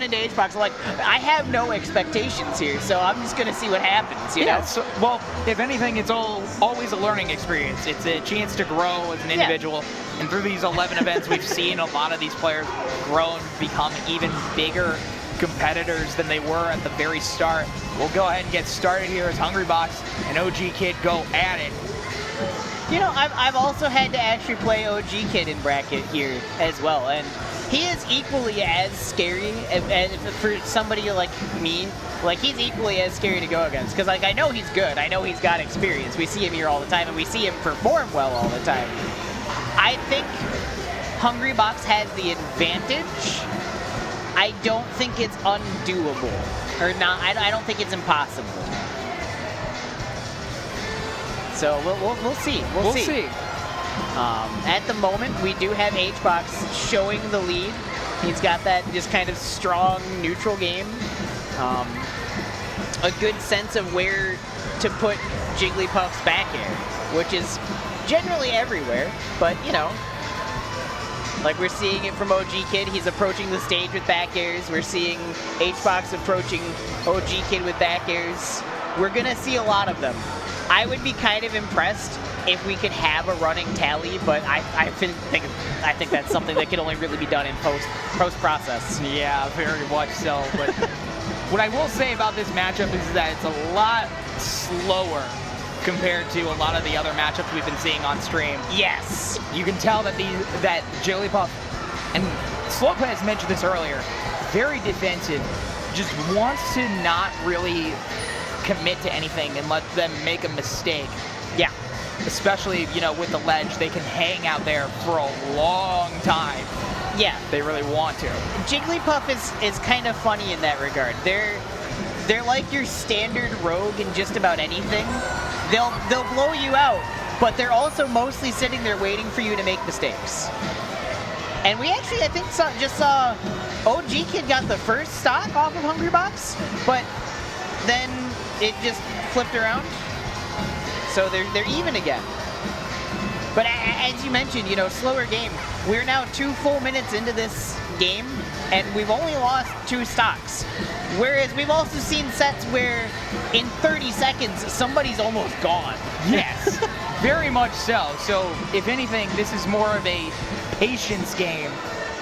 into HBox, I'm like, I have no expectations here, so I'm just going to see what happens, you know? So, well, if anything, it's always a learning experience. It's a chance to grow as an individual. And through these 11 events, we've seen a lot of these players grow and become even bigger competitors than they were at the very start. We'll go ahead and get started here as Hungrybox and OG Kid go at it. You know, I've also had to actually play OG Kid in bracket here as well, and he is equally as scary for somebody like me. Like, he's equally as scary to go against, because like I know he's good, I know he's got experience. We see him here all the time, and we see him perform well all the time. I think Hungrybox has the advantage. I don't think it's undoable, or not. I don't think it's impossible. So we'll see. We'll see. At the moment, we do have HBox showing the lead. He's got that just kind of strong neutral game. A good sense of where to put Jigglypuff's back air, which is generally everywhere, but you know, like we're seeing it from OG Kid. He's approaching the stage with back airs. We're seeing HBox approaching OG Kid with back airs. We're gonna see a lot of them. I would be kind of impressed if we could have a running tally, but I think that's something that can only really be done in post-process. Yeah, very much so. But what I will say about this matchup is that it's a lot slower compared to a lot of the other matchups we've been seeing on stream. Yes. You can tell that that Jigglypuff, and Slowplay has mentioned this earlier, very defensive, just wants to not really commit to anything and let them make a mistake. Yeah. Especially, you know, with the ledge, they can hang out there for a long time. Yeah. They really want to. Jigglypuff is kind of funny in that regard. They're like your standard rogue in just about anything. They'll blow you out, but they're also mostly sitting there waiting for you to make mistakes. And we actually, I think, just saw OG Kid got the first stock off of Hungrybox, but then it just flipped around. So they're even again. But as you mentioned, you know, slower game. We're now 2 full minutes into this game, and we've only lost 2 stocks. Whereas we've also seen sets where in 30 seconds, somebody's almost gone. Yes, very much so. So if anything, this is more of a patience game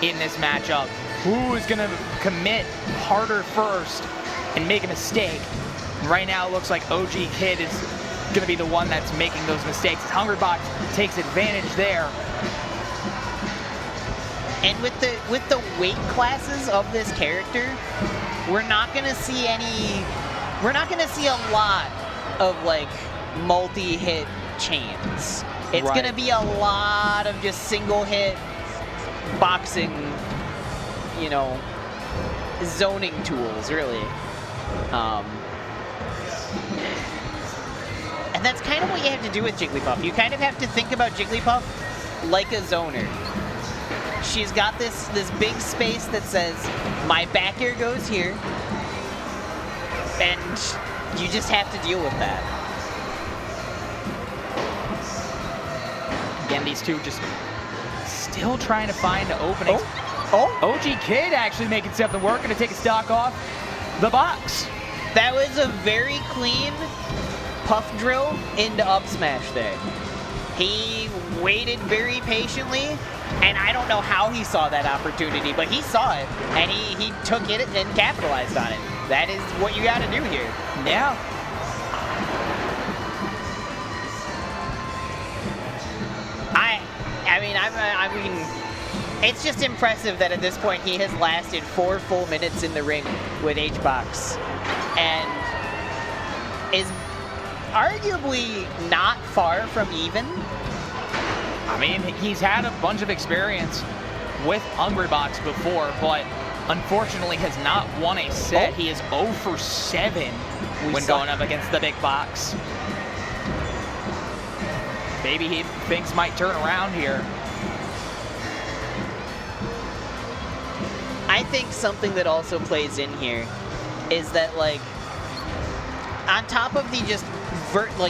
in this matchup. Who is gonna commit harder first and make a mistake? Right now, it looks like OG Kid is going to be the one that's making those mistakes. Hungrybox takes advantage there. And with the weight classes of this character, we're not going to see a lot of like multi-hit chains. It's going to be a lot of just single-hit boxing, you know, zoning tools, really. And that's kind of what you have to do with Jigglypuff. You kind of have to think about Jigglypuff like a zoner. She's got this big space that says, my back air goes here, and you just have to deal with that. Again, these two just still trying to find openings. Oh. OG Kid actually making something work, going to take a stock off the box. That was a very clean puff drill into up smash there. He waited very patiently, and I don't know how he saw that opportunity, but he saw it, and he took it and capitalized on it. That is what you got to do here. Yeah. I mean, it's just impressive that at this point he has lasted 4 full minutes in the ring with HBox, and is arguably not far from even. I mean, he's had a bunch of experience with Hungrybox before, but unfortunately has not won a set. He is 0 for 7 when going up against the big box. Maybe things might turn around here. I think something that also plays in here is that, like, on top of the just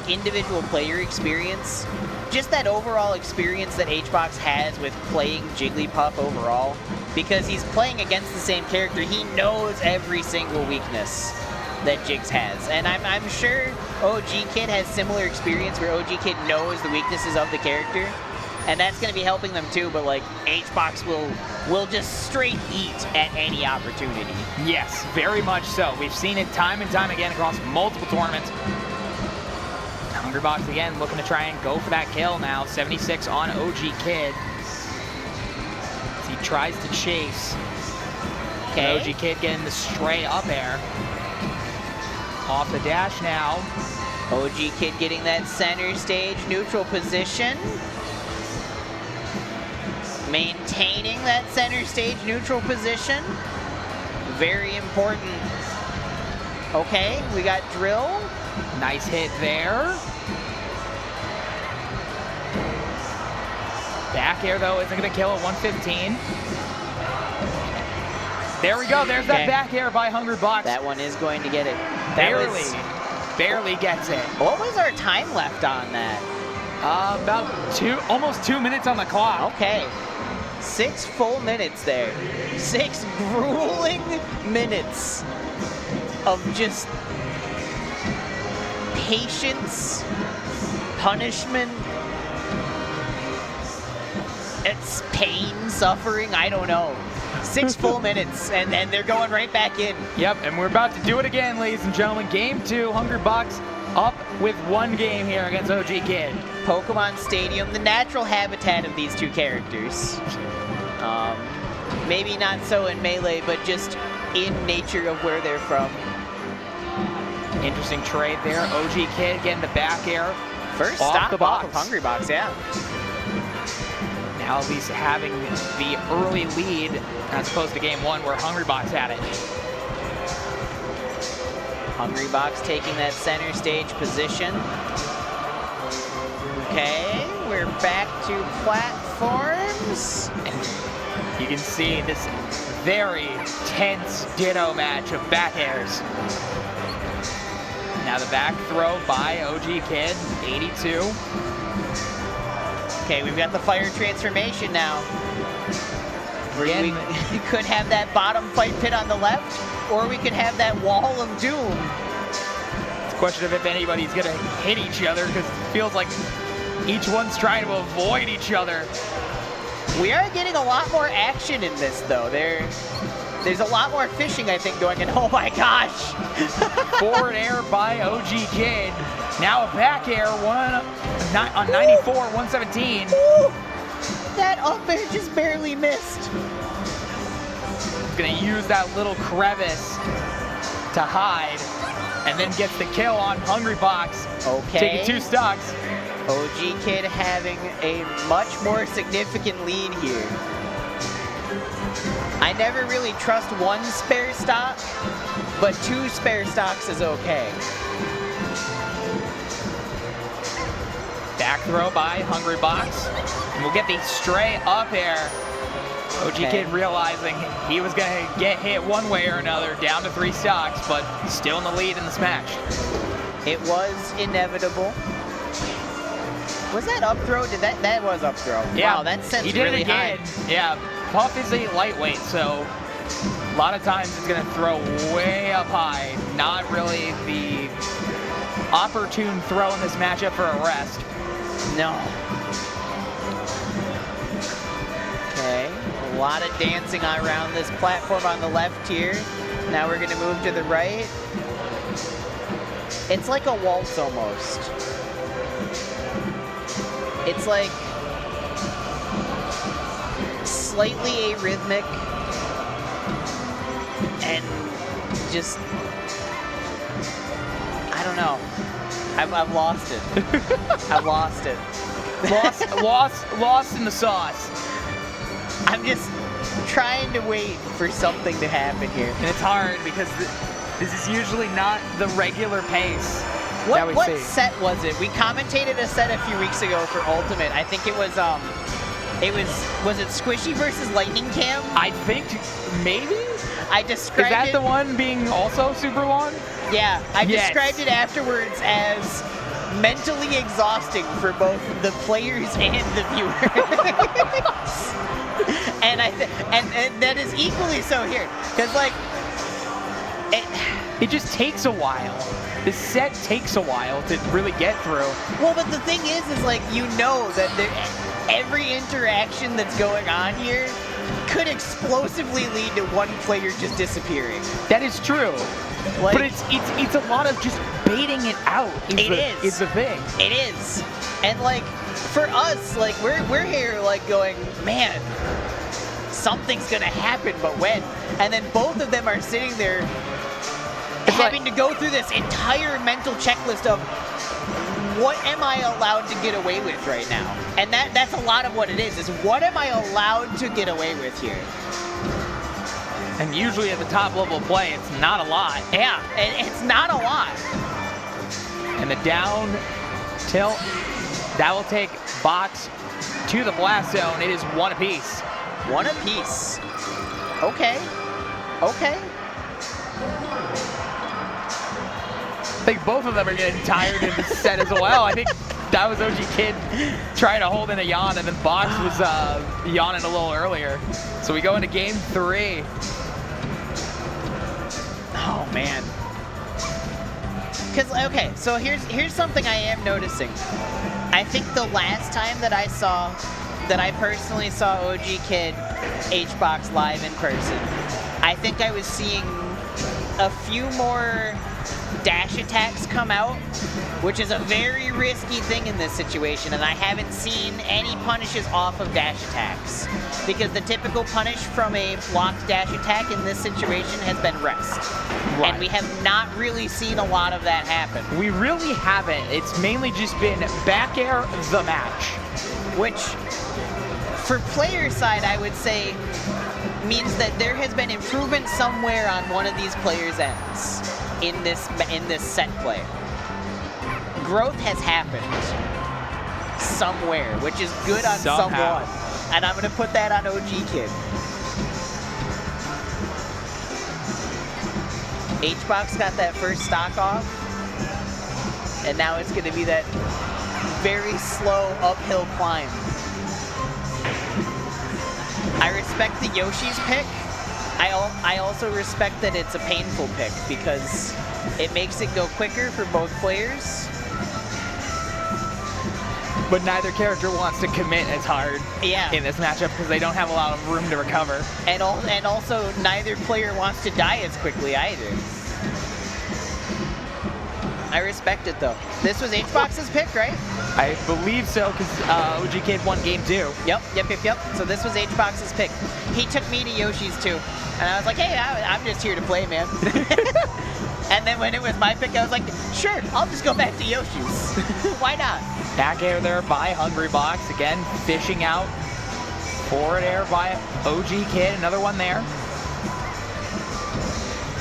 individual player experience, just that overall experience that HBox has with playing Jigglypuff overall, because he's playing against the same character. He knows every single weakness that Jigs has. And I'm sure OG Kid has similar experience where OG Kid knows the weaknesses of the character. And that's going to be helping them too, but like Hbox will just straight eat at any opportunity. Yes, very much so. We've seen it time and time again across multiple tournaments. Hungrybox again looking to try and go for that kill now. 76 on OG Kid. As he tries to chase. Okay. OG Kid getting the straight up air. Off the dash now. OG Kid getting that center stage neutral position. Maintaining that center stage neutral position. Very important. Okay, we got Drill. Nice hit there. Back air though isn't gonna kill at 115. There we go, there's that back air by Hungrybox. That one is going to get it. Barely gets it. What was our time left on that? About almost 2 minutes on the clock. Okay. 6 full minutes there. 6 grueling minutes of just patience, punishment, it's pain, suffering, I don't know. 6 full minutes, and then they're going right back in. Yep, and we're about to do it again, ladies and gentlemen. Game 2, Hungrybox up with 1 game here against OG Kid. Pokemon Stadium, the natural habitat of these two characters. Maybe not so in Melee, but just in nature of where they're from. Interesting trade there. OG Kid getting the back air. First off stop the off box. of Hungrybox, yeah. Now at least having the early lead as opposed to game 1 where Hungrybox had it. Hungrybox taking that center stage position. Okay, we're back to platforms. And you can see this very tense ditto match of back airs. Now the back throw by OG Kid, 82. Okay, we've got the fire transformation now. Again, We could have that bottom fight pit on the left, or we could have that wall of doom. it's a question of if anybody's gonna hit each other because it feels like each one's trying to avoid each other. We are getting a lot more action in this, though. There's a lot more fishing, I think, going on. Oh my gosh! Forward air by OG Kid. Now a back air on 94, 117. Ooh, that up air just barely missed. Gonna use that little crevice to hide, and then gets the kill on Hungrybox. Okay. Taking 2 stocks. OG Kid having a much more significant lead here. I never really trust 1 spare stock, but 2 spare stocks is okay. Back throw by Hungrybox. And we'll get the stray up air. OG Kid realizing he was gonna get hit one way or another, down to 3 stocks, but still in the lead in this match. It was inevitable. Was that up throw? That was up throw? Yeah, wow, that sent he did really it again. high. Yeah, Puff is a lightweight, so a lot of times it's gonna throw way up high. Not really the opportune throw in this matchup for a rest. No. Okay, a lot of dancing around this platform on the left here. Now we're gonna move to the right. It's like a waltz almost. It's like slightly arrhythmic and just, I don't know. I've lost it. I've lost it. Lost in the sauce. I'm just trying to wait for something to happen here. And it's hard because this is usually not the regular pace. What set was it? We commentated a set a few weeks ago for Ultimate. I think it was it Squishy versus Lightning Cam? I think maybe? I described Is that the one being also super long? Yeah, I described it afterwards as mentally exhausting for both the players and the viewers. and and that is equally so here, because like it just takes a while. This set takes a while to really get through. Well, but the thing is like you know that every interaction that's going on here could explosively lead to one player just disappearing. That is true. Like, but it's a lot of just baiting it out. Is the thing. It is. And like for us, like we're here like going, man, something's gonna happen, but when? And then both of them are sitting there having to go through this entire mental checklist of what am I allowed to get away with right now? And that's a lot of what it is what am I allowed to get away with here? And usually at the top level play, it's not a lot. Yeah, and it's not a lot. And the down tilt, that will take Box to the blast zone. It is one apiece. One apiece. Okay. Okay. I think both of them are getting tired in this set as well. I think that was OG Kid trying to hold in a yawn, and then Box was yawning a little earlier. So we go into game 3. Oh man. Because okay, so here's something I am noticing. I think the last time that I personally saw OG Kid HBox live in person, I think I was seeing a few more dash attacks come out, which is a very risky thing in this situation, and I haven't seen any punishes off of dash attacks, because the typical punish from a blocked dash attack in this situation has been rest. Right. And we have not really seen a lot of that happen. We really haven't. It's mainly just been back air the match. Which, for player side, I would say means that there has been improvement somewhere on one of these players' ends in this set play. Growth has happened somewhere, which is good on someone. And I'm going to put that on OG Kid. HBox got that first stock off, and now it's going to be that very slow uphill climb. I respect the Yoshi's pick. I also respect that it's a painful pick because it makes it go quicker for both players. But neither character wants to commit as hard in this matchup because they don't have a lot of room to recover. And also, neither player wants to die as quickly either. I respect it though. This was HBox's pick, right? I believe so, because OG Kid won game 2. Yep. So this was HBox's pick. He took me to Yoshi's too. And I was like, hey, I'm just here to play, man. And then when it was my pick, I was like, sure, I'll just go back to Yoshi's. Why not? Back air there by Hungrybox. Again, fishing out. Forward air by OG Kid. Another one there.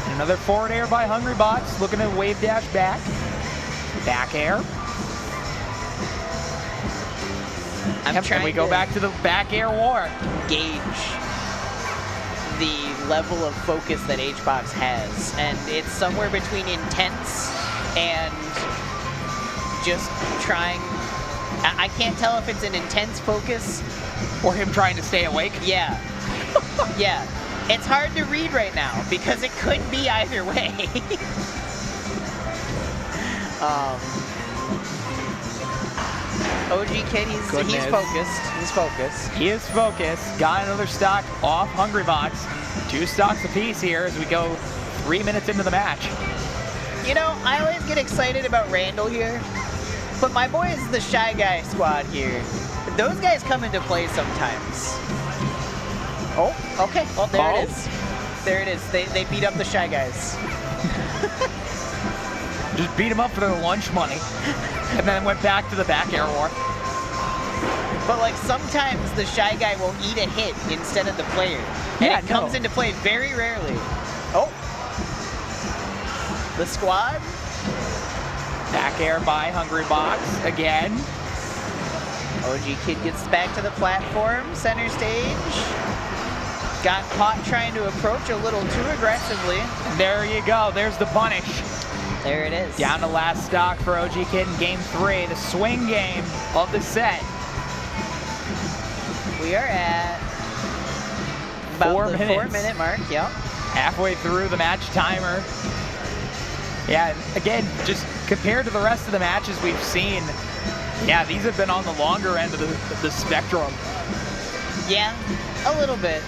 And another forward air by Hungrybox. Looking to wave dash back. Back air. And we go back to the back air war. Gauge the level of focus that HBox has, and it's somewhere between intense and just trying. I can't tell if it's an intense focus or him trying to stay awake. Yeah. Yeah. It's hard to read right now because it could be either way. OG Kid, he's focused. He's focused. He is focused. Got another stock off Hungrybox. 2 stocks apiece here as we go 3 minutes into the match. You know, I always get excited about Randall here, but my boys, the Shy Guy squad here, those guys come into play sometimes. Oh, okay. Oh, there it is. There it is. They beat up the Shy Guys. Just beat them up for their lunch money. And then went back to the back air war. But like sometimes the Shy Guy will eat a hit instead of the player. And it comes into play very rarely. Oh. The squad. Back air by Hungrybox again. OG Kid gets back to the platform, center stage. Got caught trying to approach a little too aggressively. There you go. There's the punish. There it is. Down to last stock for OG Kid in game 3, the swing game of the set. We are at About 4 the minutes. 4-minute mark, yep. Halfway through the match timer. Yeah, again, just compared to the rest of the matches we've seen, yeah, these have been on the longer end of the spectrum. Yeah, a little bit.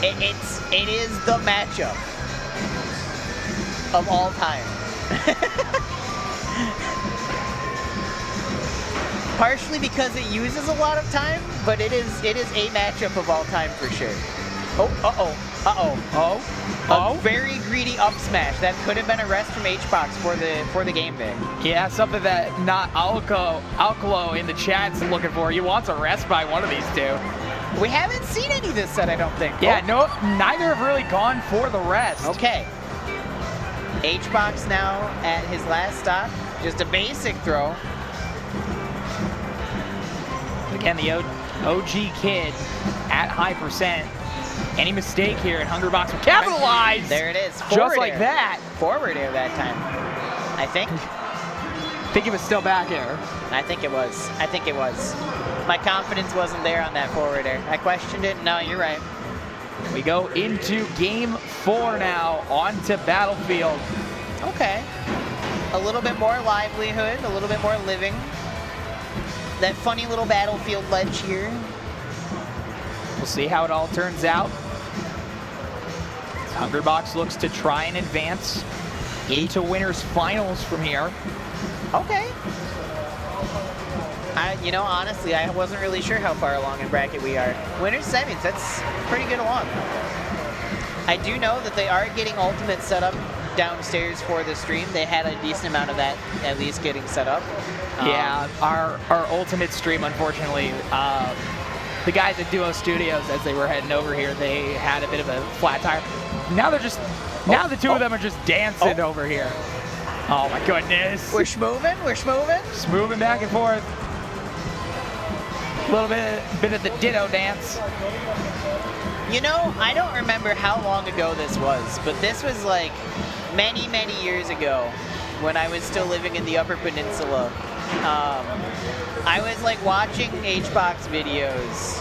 It is the matchup of all time. Partially because it uses a lot of time, but it is a matchup of all time for sure. A very greedy up smash. That could have been a rest from HBox for the game there. Yeah, something that not Alcalo in the chat's looking for. He wants a rest by one of these two. We haven't seen any this set, I don't think. Yeah, no, neither have really gone for the rest. Okay. HBox now at his last stop. Just a basic throw. Again, the OG kid at high percent. Any mistake here, and Hungrybox will capitalize. There it is. Just like that. Forward air that time, I think. I think it was still back air. I think it was. My confidence wasn't there on that forward air. I questioned it. No, you're right. We go into game 4 now, on to Battlefield. Okay. A little bit more livelihood, a little bit more living. That funny little Battlefield ledge here. We'll see how it all turns out. Hungrybox looks to try and advance into winners finals from here. Okay. Honestly, I wasn't really sure how far along in bracket we are. Winners semis, that's pretty good along. I do know that they are getting ultimate set up downstairs for the stream. They had a decent amount of that at least getting set up. Yeah, our ultimate stream, unfortunately, the guys at Duo Studios, as they were heading over here, they had a bit of a flat tire. Now they're just, the two of them are just dancing over here. Oh my goodness. We're schmoving. Just moving back and forth. A little bit of the ditto dance. I don't remember how long ago this was, but this was like many, many years ago when I was still living in the Upper Peninsula. I was like watching HBox videos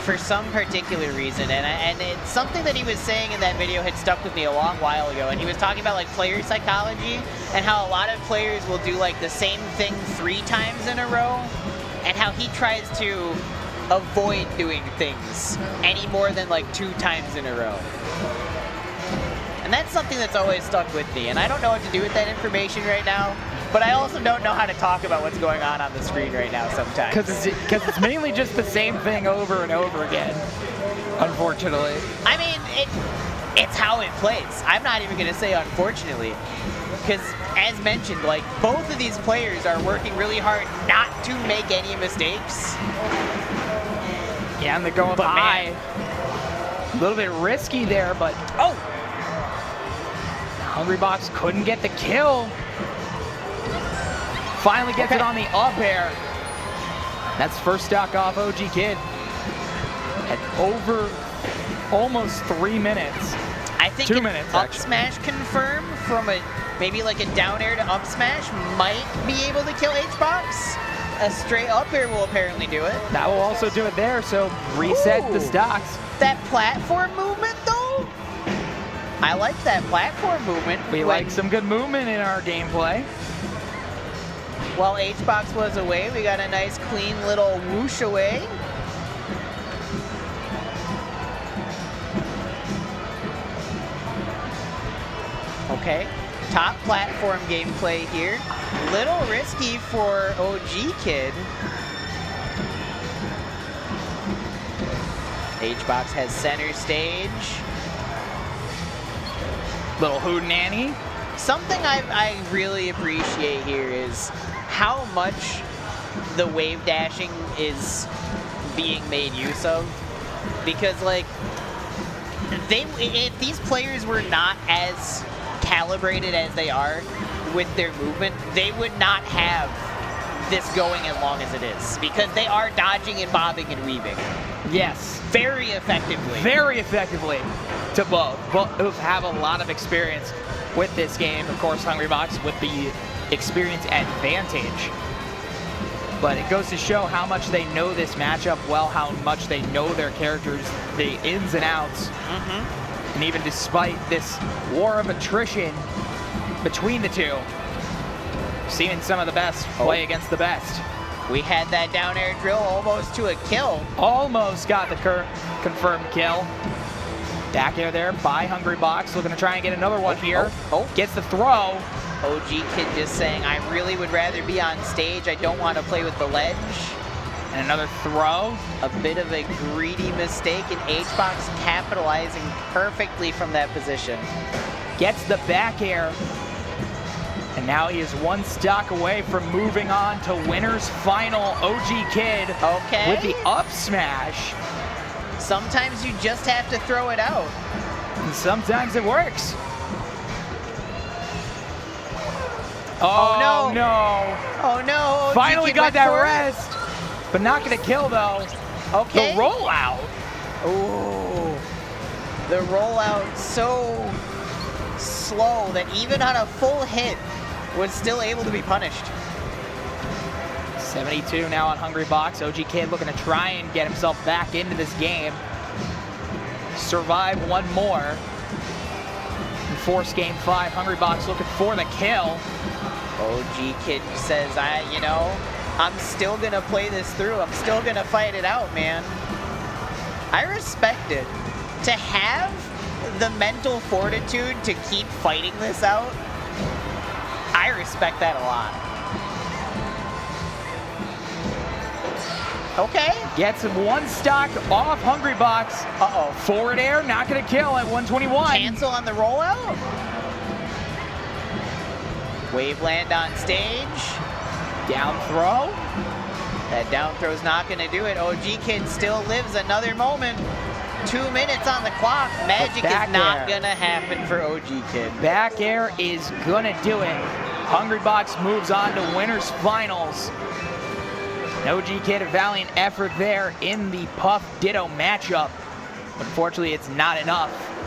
for some particular reason, and it's something that he was saying in that video had stuck with me a long while ago, and he was talking about like player psychology and how a lot of players will do like the same thing 3 times in a row, and how he tries to avoid doing things any more than like 2 times in a row. And that's something that's always stuck with me, and I don't know what to do with that information right now, but I also don't know how to talk about what's going on the screen right now sometimes. Because it's mainly just the same thing over and over again, unfortunately. I mean, it's how it plays. I'm not even going to say unfortunately, because as mentioned, like both of these players are working really hard not to make any mistakes. Yeah, and they're going high. A little bit risky there, but Hungrybox couldn't get the kill. Finally gets it on the up air. That's first stock off OG Kid. At over almost 3 minutes. I think 2 minutes, up actually. smash confirm from maybe like a down air to up smash might be able to kill HBox. A straight up air will apparently do it. That will also do it there, so reset the stocks. That platform movement though? I like that platform movement. We like some good movement in our gameplay. While HBox was away, we got a nice clean little whoosh away. Okay, top platform gameplay here. Little risky for OG Kid. HBox has center stage. Little hootenanny. Something I really appreciate here is how much the wave dashing is being made use of. Because like, if these players were not as calibrated as they are with their movement, they would not have this going as long as it is, because they are dodging and bobbing and weaving. Yes. Very effectively. Very effectively to both. Both have a lot of experience with this game. Of course, Hungrybox with the experience advantage. But it goes to show how much they know this matchup well, how much they know their characters, the ins and outs. And even despite this war of attrition between the two, seeing some of the best play against the best. We had that down air drill almost to a kill. Almost got the confirmed kill. Back air there by Hungrybox, looking to try and get another one here. Gets the throw. OG Kid just saying, I really would rather be on stage. I don't want to play with the ledge. And another throw. A bit of a greedy mistake, and HBox capitalizing perfectly from that position. Gets the back air. And now he is one stock away from moving on to winner's final. OG Kid with the up smash. Sometimes you just have to throw it out. And sometimes it works. Oh no. Oh no. Finally got that rest. But not gonna kill though. Okay. The rollout. Ooh. The rollout so slow that even on a full hit was still able to be punished. 72 now on Hungrybox. OG Kid looking to try and get himself back into this game. Survive one more. And force game 5. Hungrybox looking for the kill. OG Kid says, I'm still gonna play this through. I'm still gonna fight it out, man. I respect it. To have the mental fortitude to keep fighting this out, I respect that a lot. Okay. Gets him one stock off Hungrybox. Forward air, not gonna kill at 121. Cancel on the rollout. Wave land on stage. Down throw. That down throw's not gonna do it. OG Kid still lives another moment. 2 minutes on the clock. Magic is not gonna happen for OG Kid. Back air is gonna do it. Hungrybox moves on to winners finals. OG Kid, a valiant effort there in the Puff Ditto matchup. Unfortunately, it's not enough.